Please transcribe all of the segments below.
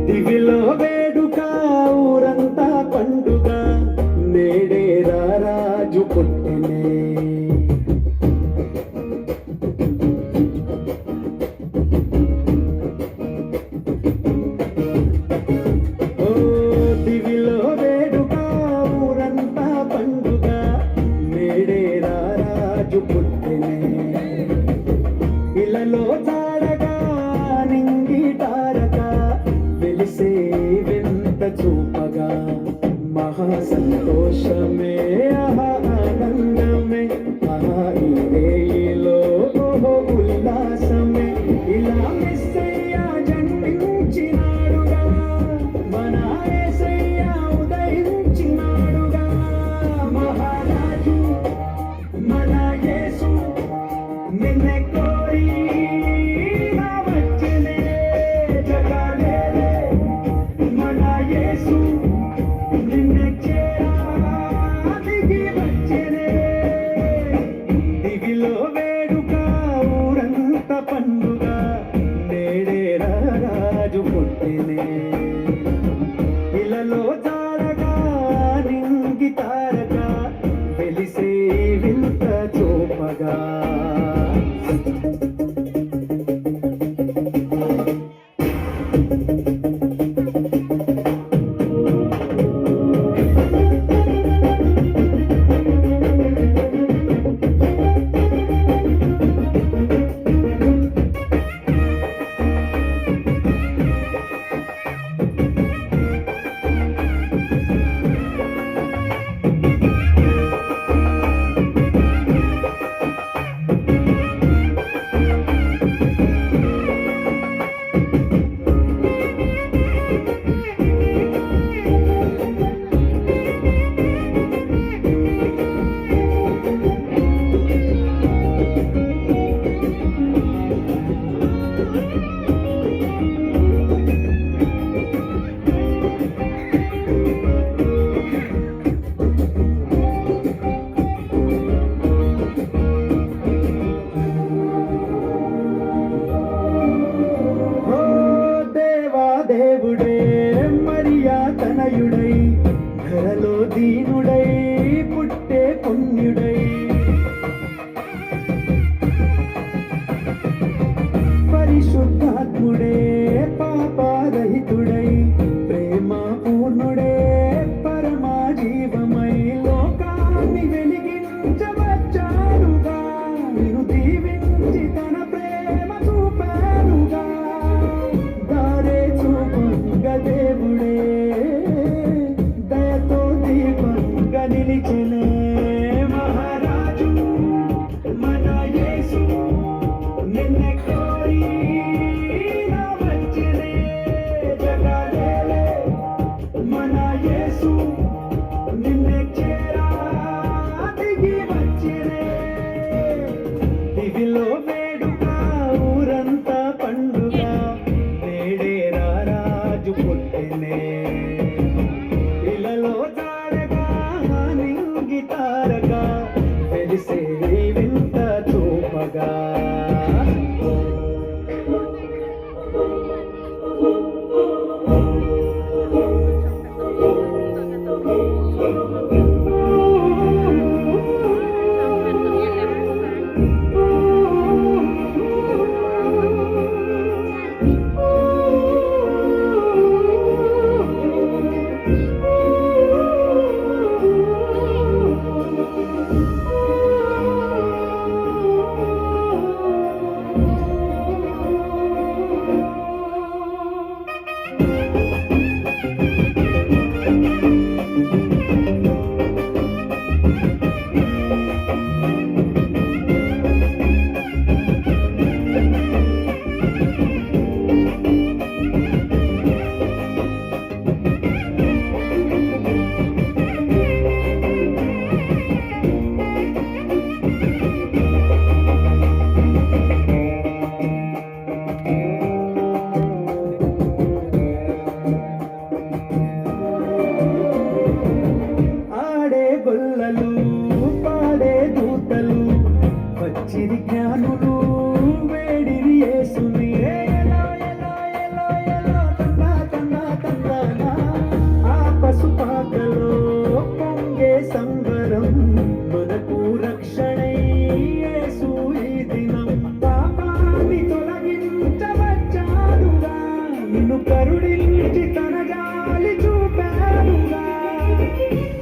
దివిలో వేడుక ఊరంతా పండుగ నేడే రాజు పుట్టెనే. ఓ దివిలో వేడుక ఊరంతా పండుగ నేడే రాజు పుట్టెనే. ఇలలో చాడగా నింగిటారక వెలిసే వింత చూపగా మహా సంతోషమే ఆనందమే ఈ రేయిలో ఉల్లాసమే. ఇలా మెస్సయ్యా జన్మించినాడుగా మన యేసయ్యా ఉదయించినాడుగా. మహారాజు మన యేసు నిన్నే కోరి వచ్చెనే జగలేలే. మన యేసు నిన్నే చేరా దిగి వచ్చెనే. దివిలో వేడుక ఊరంత పండుగ నేడే రాజు పుట్టెనే. ఇలలో జారగా నింగి తారక వెలిసే వింత చూపగా. దేవుడే మరియా తనయుడై ధరలో దీనుడై పుట్టే పుణ్యుడై పరిశుద్ధాత్ముడే పాపరహితుడై ప్రేమ పూర్ణుడే పరమా జీవమై లోకాన్ని వెలిగించవచ్చాడుగా. నిన్ను దీవించి తన ప్రేమ చూపాడుగా. దేవుడే దయతో దీపంగా నిలిచెనే. మహారాజు మన యేసు నిన్నే కోరి వచ్చెనే జగలేలే. మన యేసు నిన్నే చేరా దిగి వచ్చెనే. దివిలో వేడుక ఊరంతా పండుగ నేడే రాజు పుట్టెనే. ఇలలో జారగా నింగి తారగా వెలిసే వింత చూపగా. రక్షణై యేసు ఈ దినం పాపాన్ని తొలగించవచ్చాడుగా నిన్ను కరుణించి తన జాలి చూపాడుగా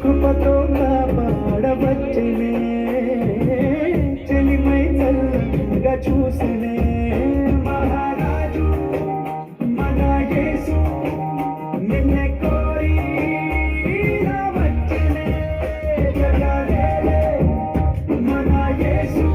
కృపతో కాపాడవచ్చనే చెలిమై చల్లగా చూసనే మహారాజు మన యేసు నిన్నే కోరి రావచ్చనే జగదేలే మన యేసు